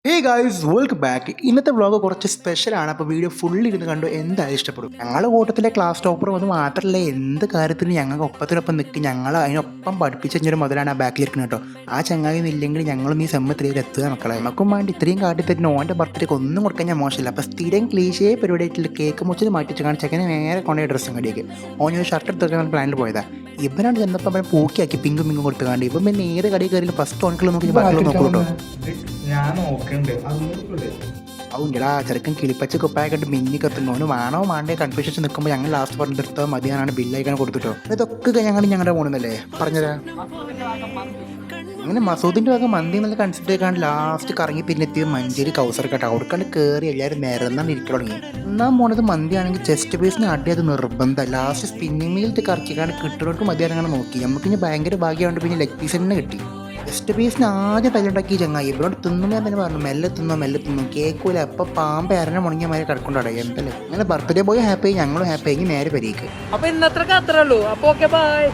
Hey guys welcome back. ഇന്നത്തെ vlog കുറച്ച് സ്പെഷ്യലാണ്. അപ്പോൾ വീഡിയോ ഫുള്ള് ഇരുന്ന് കണ്ടു എന്തായാലും ഇഷ്ടപ്പെടും. ഞങ്ങളുടെ കൂട്ടത്തിലെ ക്ലാസ് ടോപ്പർ വന്ന് മാത്രമല്ല എന്ത് കാര്യത്തിനും ഞങ്ങൾക്ക് ഒപ്പത്തിനൊപ്പം നിൽക്കും. ഞങ്ങൾ അതിനൊപ്പം പഠിപ്പിച്ചൊരു മുതലാണ് ആ ബാക്കിൽ ഇരിക്കുന്നത് കേട്ടോ. ആ ചങ്ങായി ഇല്ലെങ്കിൽ ഞങ്ങളും ഈ സെമ്മത്തിലേക്ക് എത്തുക മക്കളെ. നമുക്കും വേണ്ടി ഇത്രയും കാട്ടിത്തന്നെ ഓൻ്റെ ബർത്ത്ഡേക്ക് ഒന്നും കൊടുക്കാൻ ഞാൻ മോശമില്ല. അപ്പോൾ സ്ഥിരം ക്ലീശേ പരിപാടിയായിട്ടുള്ള കേക്ക് മുറിച്ചത് മാറ്റിച്ച് കാണിച്ചേക്കനെ നേരെ കൊണ്ടുപോയി ഡ്രസ്സും കടിയേക്ക് ഓനൊരു ഷർട്ട് എടുത്തെടുക്കാൻ പ്ലാനിൽ പോയതാ. ഇവനാണ് ചെന്നപ്പോൾ അവനെ പൂക്കിയാക്കി പിങ്കും കൊടുത്ത് കാണ്ടി ഇപ്പം പിന്നെ ഏത് കടി കയറിയാലും ഫസ്റ്റ് ഓൺകൾ നോക്കി ബാക്കിയുള്ള നോക്കൂട്ടോ. ഞാൻ നോക്കണ്ട് അവൻ്റെടാ ചെറുക്കൻ കിളിപ്പച്ച കുപ്പായൊക്കെ മിന്നി കത്തുന്നു. അവന് വേണോ വേണ്ടേ കൺഫ്യൂഷൻ നിൽക്കുമ്പോൾ ഞങ്ങൾ ലാസ്റ്റ് പറഞ്ഞെടുത്താൽ മതിയാനാണ് ബില്ലയക്കാൻ കൊടുത്തിട്ടോ. ഇതൊക്കെ ഞങ്ങളുടെ പോകുന്നല്ലേ പറഞ്ഞുതരാ. അങ്ങനെ മസൂദിൻ്റെ ഭാഗം മന്തി എന്നുള്ള കൺസെപ്റ്റ് ആയിക്കാണ്ട് ലാസ്റ്റ് കറങ്ങി പിന്നെത്തിയത് മഞ്ചേരി കൗസർ കേട്ടോ. അവർക്കാണ്ട് കയറി എല്ലാവരും നിരന്നാണ് ഇരിക്കാൻ തുടങ്ങി. ഒന്നാം പോണത് മന്തി ആണെങ്കിൽ ചെസ്റ്റ് പീസിന് അടി അത് നിർബന്ധം. ലാസ്റ്റ് സ്പിന്നിങ് മീലിട്ട് കറക്കിക്കാണ്ട് കിട്ടുന്നവർക്ക് മതിയാനങ്ങനെ നോക്കി. നമുക്ക് ഇനി ഭയങ്കര ഭാഗ്യമുണ്ട്. പിന്നെ ലെഗ് പീസ് തന്നെ കിട്ടി. ചെസ്റ്റ് പീസിന് ആദ്യം തല്ലുണ്ടാക്കി ചങ്ങായി ഇവരോട് തിന്നുമ്പോൾ തന്നെ പറഞ്ഞു മെല്ലെ തിന്നും കേൾക്കൂല. അപ്പോൾ പാമ്പ് അരനെ മുടങ്ങിയ മാതിരി കിടക്കൊണ്ടാടേ എന്തല്ലേ. അങ്ങനെ ബർത്ത്ഡേ ബോയ് ഹാപ്പി ആയി, ഞങ്ങളും ഹാപ്പി ആയി. നേരെ പരീക്ക് അപ്പൊ ഇന്നത്രക്ക് അത്രേ ഉള്ളൂ. അപ്പൊ ഓക്കെ ബൈ.